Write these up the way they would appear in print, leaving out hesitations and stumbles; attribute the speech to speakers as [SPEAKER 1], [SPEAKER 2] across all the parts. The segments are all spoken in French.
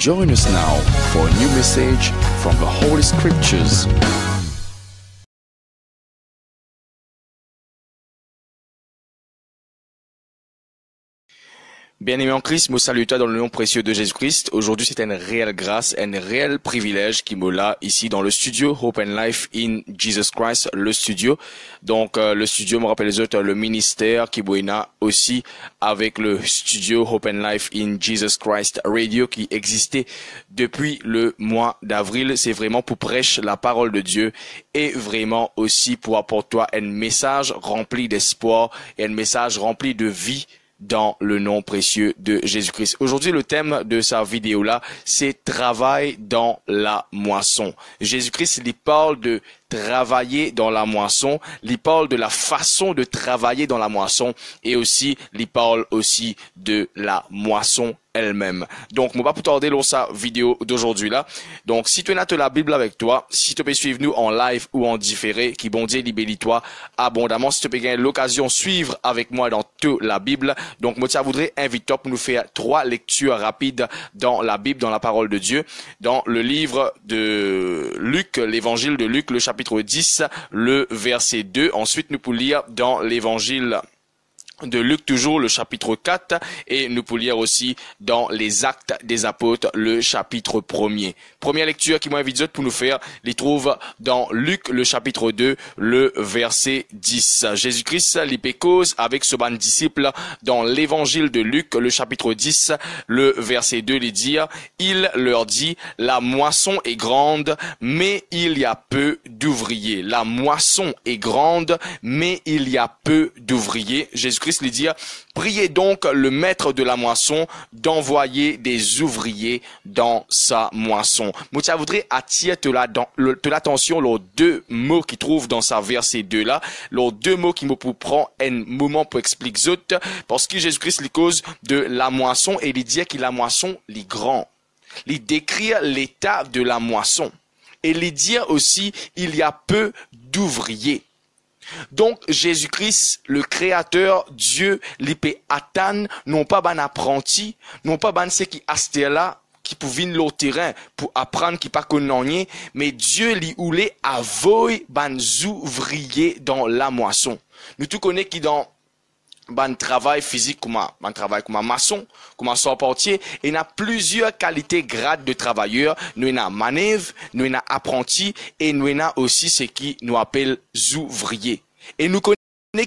[SPEAKER 1] Join us now for a new message from the Holy Scriptures. Bien-aimé en Christ, me salue toi dans le nom précieux de Jésus-Christ. Aujourd'hui, c'est une réelle grâce, un réel privilège qui me l'a ici dans le studio Hope and Life in Jesus Christ, le studio. Donc, le studio me rappelle les autres, le ministère qui boina aussi avec le studio Hope and Life in Jesus Christ Radio qui existait depuis le mois d'avril. C'est vraiment pour prêcher la parole de Dieu et vraiment aussi pour apporter toi un message rempli d'espoir et un message rempli de vie dans le nom précieux de Jésus-Christ. Aujourd'hui, le thème de sa vidéo-là, c'est « Travail dans la moisson ». Jésus-Christ, il parle de travailler dans la moisson, il parle de la façon de travailler dans la moisson et aussi, il parle aussi de la moisson elle-même. Donc, on va pas tarder dans sa vidéo d'aujourd'hui là. Donc, si tu as la Bible avec toi, si tu peux suivre nous en live ou en différé, qui bon Dieu libère-toi abondamment. Si tu peux gagner l'occasion de suivre avec moi dans toute la Bible. Donc, moi, ça voudrais inviter pour nous faire 3 lectures rapides dans la Bible, dans la parole de Dieu. Dans le livre de Luc, l'évangile de Luc, le chapitre 10, le verset 2. Ensuite, nous pouvons lire dans l'évangile de Luc toujours le chapitre 4 et nous pouvons lire aussi dans les Actes des Apôtres le chapitre 1er. Première lecture qui m'invite pour nous faire, les trouve dans Luc le chapitre 2 le verset 10. Jésus-Christ les cause avec ce ban disciple dans l'évangile de Luc le chapitre 10 le verset 2 les dire, il leur dit la moisson est grande mais il y a peu d'ouvriers. La moisson est grande mais il y a peu d'ouvriers. Jésus-Christ lui dit, priez donc le maître de la moisson d'envoyer des ouvriers dans sa moisson. Moi, je voudrais attirer l'attention lors 2 mots qui trouvent dans sa verset 2 là, lors 2 mots qui me prend un moment pour expliquer autres, parce que Jésus-Christ lui cause de la moisson et il dit que la moisson est grand. Il décrit l'état de la moisson et il dit aussi il y a peu d'ouvriers. Donc, Jésus-Christ, le Créateur, Dieu, l'épée Atan, non pas ban apprenti, non pas ban ceux qui asté là, qui pour venir l'autre terrain, pour apprendre qui pas connaît, mais Dieu li oulé avoy ban ouvriers dans la moisson. Nous tout connaissons qui dans ban travail physique comme un travail comme un maçon, comme un charpentier, et il y a plusieurs qualités grades de travailleurs. Nous avons manœuvre, nous avons apprenti, et nous avons aussi ce qui nous appelle ouvriers. Et nous connaissons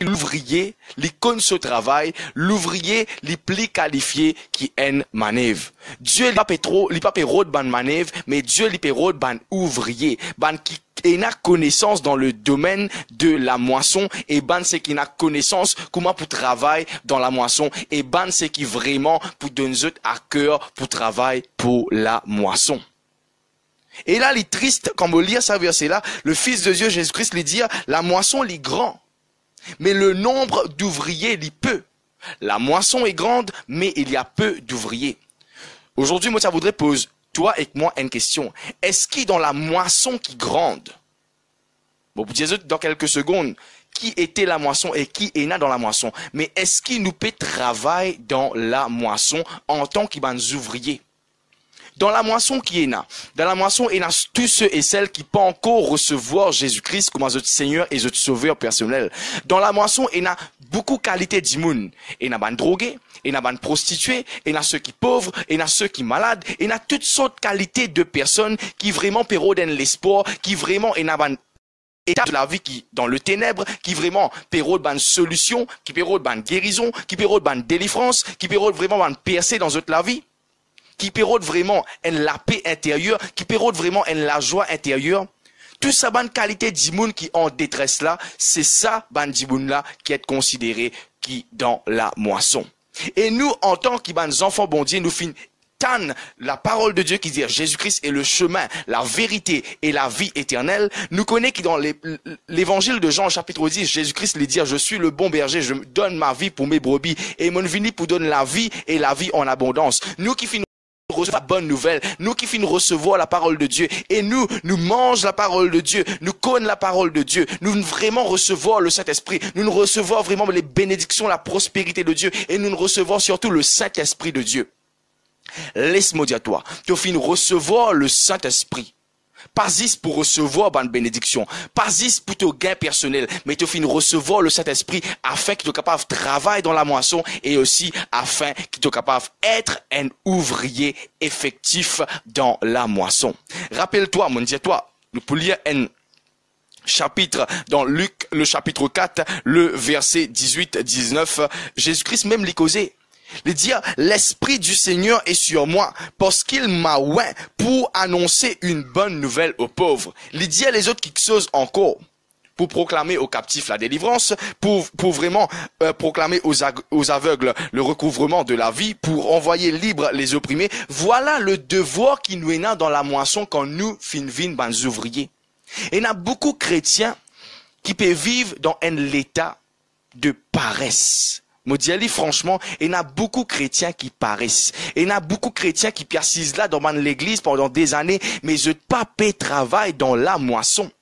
[SPEAKER 1] l'ouvrier, il connaît ce travail, l'ouvrier, le plus qualifié qui est manœuvre. Dieu, il pas de ban manœuvre, mais Dieu, il peut ban ouvrier, ban qui et n'a connaissance dans le domaine de la moisson et ban c'est qui n'a connaissance comment pour travailler dans la moisson et ban c'est qui vraiment pour donner à cœur pour travailler pour la moisson. Et là, il est triste quand on lit ce verset là, le Fils de Dieu Jésus-Christ lui dit la moisson est grand, mais le nombre d'ouvriers est peu. La moisson est grande, mais il y a peu d'ouvriers. Aujourd'hui, moi, ça voudrait poser toi et moi une question. Est-ce qu'il dans la moisson qui grande? Bon, vous dites dans quelques secondes, qui était la moisson et qui est là dans la moisson. Mais est-ce qu'il nous peut travailler dans la moisson en tant qu'ouvriers? Dans la moisson qui est là, dans la moisson, il y a tous ceux et celles qui peuvent encore recevoir Jésus-Christ comme notre Seigneur et notre Sauveur personnel. Dans la moisson, il y a beaucoup de qualités d'immunes. Il y a des drogués, il y a des prostituées, il y a ceux qui pauvres, il y a ceux qui malades, il y a toutes sortes de qualités de personnes qui vraiment pérodent l'espoir, qui vraiment, il y a des état de la vie qui dans le ténèbre, qui vraiment pérodent ban solution, qui pérodent ban guérison, qui pérodent ban délivrance, qui pérodent vraiment ban percée dans toute la vie, qui pérodent vraiment la paix intérieure, qui pérodent vraiment la joie intérieure. Tout ça, ban qualité d'immun qui en détresse là, c'est ça, ban d'immun là, qui est considéré qui dans la moisson. Et nous, en tant qu'enfants bon Dieu, nous finissons la parole de Dieu qui dit Jésus-Christ est le chemin, la vérité et la vie éternelle. Nous connaissons que dans l'évangile de Jean chapitre 10, Jésus-Christ lui dit je suis le bon berger, je donne ma vie pour mes brebis et mon vini pour donner la vie et la vie en abondance. Nous qui finissons recevoir la bonne nouvelle, nous qui finissons recevoir la parole de Dieu et nous mangeons la parole de Dieu, nous connaissons la parole de Dieu, nous vraiment recevons le Saint-Esprit, nous recevons vraiment les bénédictions, la prospérité de Dieu et nous recevons surtout le Saint-Esprit de Dieu. Laisse-moi dire toi, tu finis recevoir le Saint-Esprit. Pas juste pour recevoir une bénédiction, pas juste pour ton gain personnel, mais tu finis recevoir le Saint-Esprit afin que tu sois capable de travailler dans la moisson et aussi afin que tu sois capable d'être un ouvrier effectif dans la moisson. Rappelle-toi, mon Dieu, toi, nous pouvons lire un chapitre dans Luc, le chapitre 4, le verset 18-19, Jésus-Christ même l'y causait. Il dit, l'Esprit du Seigneur est sur moi, parce qu'il m'a oint pour annoncer une bonne nouvelle aux pauvres. Il dit à les autres qui chose encore, pour proclamer aux captifs la délivrance, pour vraiment proclamer aux aveugles le recouvrement de la vie, pour envoyer libres les opprimés. Voilà le devoir qui nous est là dans la moisson quand nous finissons des ouvriers. Et il y a beaucoup de chrétiens qui peuvent vivre dans un état de paresse. Me dis franchement, il y a beaucoup de chrétiens qui paraissent. Il y a beaucoup de chrétiens qui persistent là dans l'église pendant des années, mais ils n'ont pas fait travail dans la moisson.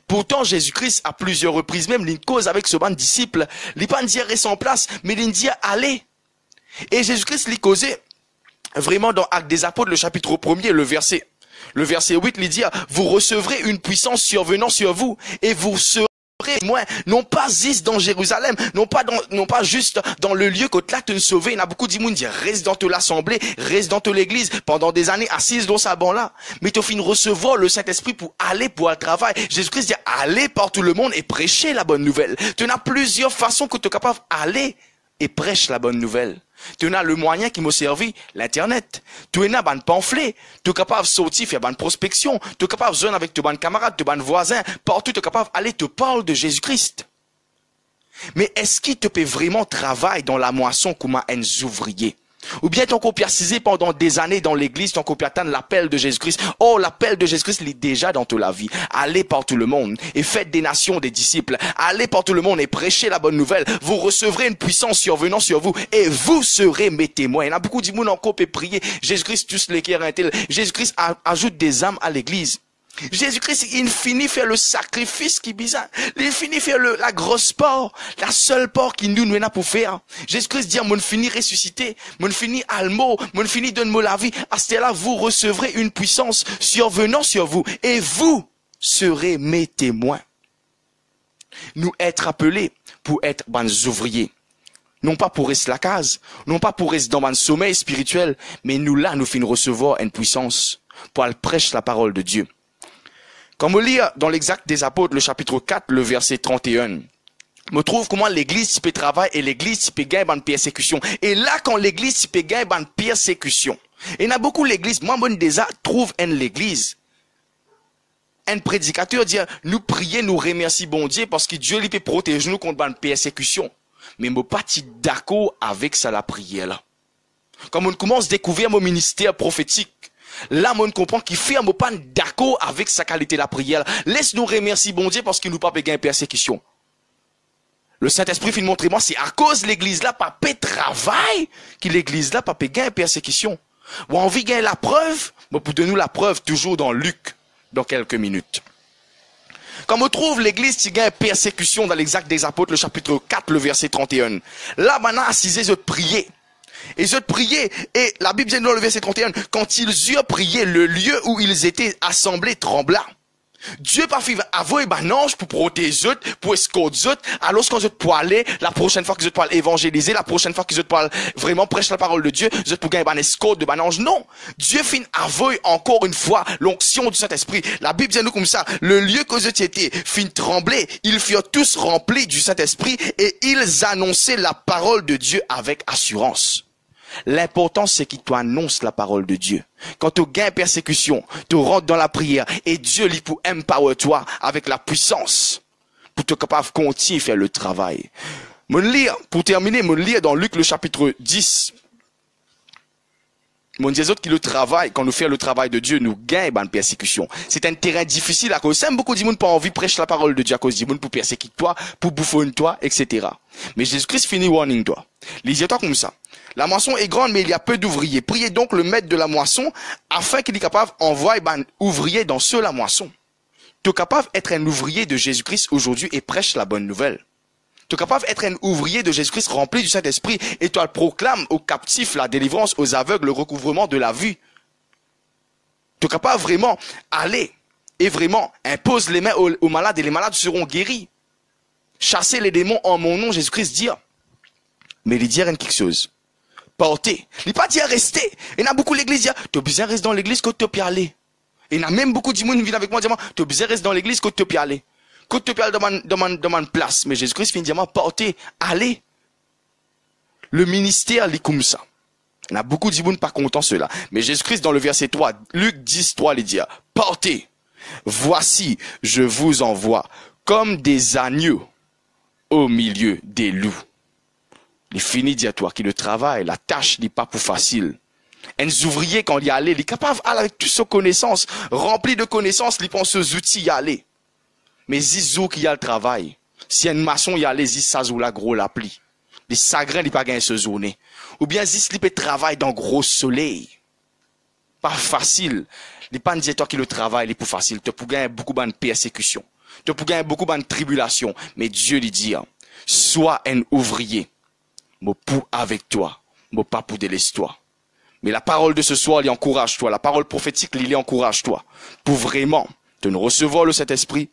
[SPEAKER 1] Pourtant, Jésus-Christ, à plusieurs reprises, même, il cause avec ce banc de disciples. Il pas dire reste en place, mais il dit allez. Et Jésus-Christ lui causait vraiment dans Actes des Apôtres, le chapitre 1er, le verset 8, il dit, vous recevrez une puissance survenant sur vous, et vous serez moi, non pas juste dans Jérusalem, non pas juste dans le lieu que là tu nous sauver. Il y a beaucoup de monde qui reste dans l'assemblée, reste dans l'église pendant des années assise dans sa banc là. Mais tu finis recevoir le Saint-Esprit pour aller pour le travail. Jésus-Christ dit allez par tout le monde et prêcher la bonne nouvelle. Tu as plusieurs façons que tu es capable d'aller et prêcher la bonne nouvelle. Tu as le moyen qui m'a servi, l'internet. Tu as un pamphlet. Tu es capable de sortir, faire une prospection. Tu es capable de jouer avec tes camarades, tes voisins. Partout, tu es capable d'aller te parler de Jésus-Christ. Mais est-ce qu'il te peut vraiment travailler dans la moisson comme un ouvrier? Ou bien ton copier assisé pendant des années dans l'église, ton copier attendre l'appel de Jésus-Christ. Oh, l'appel de Jésus-Christ, il est déjà dans toute la vie. Allez par tout le monde et faites des nations des disciples. Allez par tout le monde et prêchez la bonne nouvelle. Vous recevrez une puissance survenant sur vous et vous serez mes témoins. Il y en a beaucoup de monde encore peut prier. Jésus-Christ, tous les cœurs intelligents. Jésus-Christ ajoute des âmes à l'église. Jésus-Christ, il finit faire le sacrifice qui est bizarre. Il finit faire la grosse part, la seule part qui nous a pour faire. Jésus-Christ dit, mon fini ressuscité, mon fini almo, mon fini donne-moi la vie. À ce là, vous recevrez une puissance survenant sur vous et vous serez mes témoins. Nous être appelés pour être des ouvriers. Non pas pour rester la case, non pas pour rester dans un sommeil spirituel, mais nous là, nous finissons recevoir une puissance pour aller prêcher la parole de Dieu. Quand on lit dans l'Actes des Apôtres, le chapitre 4, le verset 31, on trouve comment l'église peut travailler et l'église peut gagner une persécution. Et là, quand l'église peut gagner une persécution, il y a beaucoup d'églises, moi, déjà, trouve l'église. Un prédicateur dit, nous prions, nous remercions bon Dieu parce que Dieu lui peut protéger nous contre une persécution. Mais je ne suis pas d'accord avec ça, la prière là. Quand on commence à découvrir mon ministère prophétique, là, on comprend qu'il fait un mot pas d'accord avec sa qualité de la prière. Laisse-nous remercier bon Dieu parce qu'il nous pas gagner persécution. Le Saint-Esprit fait montrer moi, c'est à cause de l'église là, pas de travail, que l'église là, pas gagner persécution. Ou envie de gagner la preuve, mais pour donner nous la preuve toujours dans Luc, dans quelques minutes. Quand on trouve l'église qui gagne persécution dans l'Actes des Apôtres, le chapitre 4, le verset 31. Là, maintenant, assisez de prier. Et ils ont prié, et la Bible dit dans le verset 31, quand ils eurent prié, le lieu où ils étaient assemblés trembla. Dieu pas fait avoir un ange pour protéger eux, pour escorter eux, alors quand ils pour aller, la prochaine fois qu'ils ont pour évangéliser, la prochaine fois qu'ils ont pour vraiment prêcher la parole de Dieu, ils ont pour gagner un escorte de un ange. Non. Dieu fin avoir encore une fois l'onction du Saint-Esprit. La Bible dit nous comme ça, le lieu que ils étaient fin trembler, ils furent tous remplis du Saint-Esprit et ils annonçaient la parole de Dieu avec assurance. L'important, c'est qu'il t'annonce la parole de Dieu. Quand tu gagnes persécution, tu rentres dans la prière et Dieu lui pour empower toi avec la puissance pour te capable de continuer à faire le travail. Pour terminer, mon lire dans Luc le chapitre 10. Mon Dieu, qui le travail, quand nous faisons le travail de Dieu, nous gagnons une persécution. C'est un terrain difficile à cause. C'est beaucoup de monde pas envie de prêcher la parole de Dieu à cause du monde pour persécuter toi, pour bouffonner toi, etc. Mais Jésus-Christ finit warning toi. Lisez-toi comme ça. La moisson est grande, mais il y a peu d'ouvriers. Priez donc le maître de la moisson, afin qu'il est capable d'envoyer un ouvrier dans la moisson. Tu es capable d'être un ouvrier de Jésus-Christ aujourd'hui et prêche la bonne nouvelle. Tu es capable d'être un ouvrier de Jésus-Christ rempli du Saint-Esprit et tu le proclames aux captifs la délivrance, aux aveugles le recouvrement de la vue. Tu es capable vraiment aller et vraiment impose les mains aux malades et les malades seront guéris. Chasser les démons en mon nom, Jésus-Christ dit. Mais il dit rien quelque chose. Porter. Il n'est pas dit à rester. Il y a beaucoup l'église, tu as besoin de rester dans l'église que tu peux aller. Il y a même beaucoup de gens qui viennent avec moi disant, tu as besoin de rester dans l'église que tu peux aller. Que tu peux aller dans une place. Mais Jésus-Christ vient dire, porter, aller. Le ministère, il est comme ça. Il y a beaucoup de gens qui ne sont pas contents cela. Mais Jésus-Christ, dans le verset 3, Luc 10, 3, il dit, portez. Voici, je vous envoie comme des agneaux au milieu des loups. Il finit dire toi qui le travail, la tâche n'est pas pour facile. Un ouvrier quand il y allait, il est capable d'aller avec toutes ses connaissances, rempli de connaissances, il pense aux outils y aller. Mais zizou qui a le travail, si un maçon y allait, zis ça la gros l'appli. Les sagrins il pas gagner ce journée. Ou bien zis il peut travailler dans gros soleil. Pas facile. Il pas dire toi qui le travail, il est pour facile. Tu peux gagner beaucoup de persécution. Tu peux gagner beaucoup de tribulation. Mais Dieu lui dit, sois un ouvrier. Mais pour avec toi. Mais pas pour délaisser toi. Mais la parole de ce soir, il encourage toi. La parole prophétique, il encourage toi. Pour vraiment te nous recevoir le Saint-Esprit,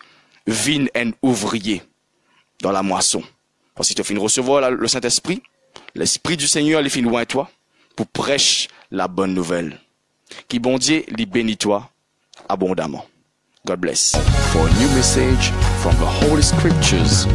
[SPEAKER 1] viens un ouvrier dans la moisson. Parce que tu finis recevoir le Saint-Esprit, l'Esprit du Seigneur, il finit loin de toi, pour prêcher la bonne nouvelle. Qui bon Dieu, il bénit toi abondamment. God bless.
[SPEAKER 2] For a new message from the Holy Scriptures,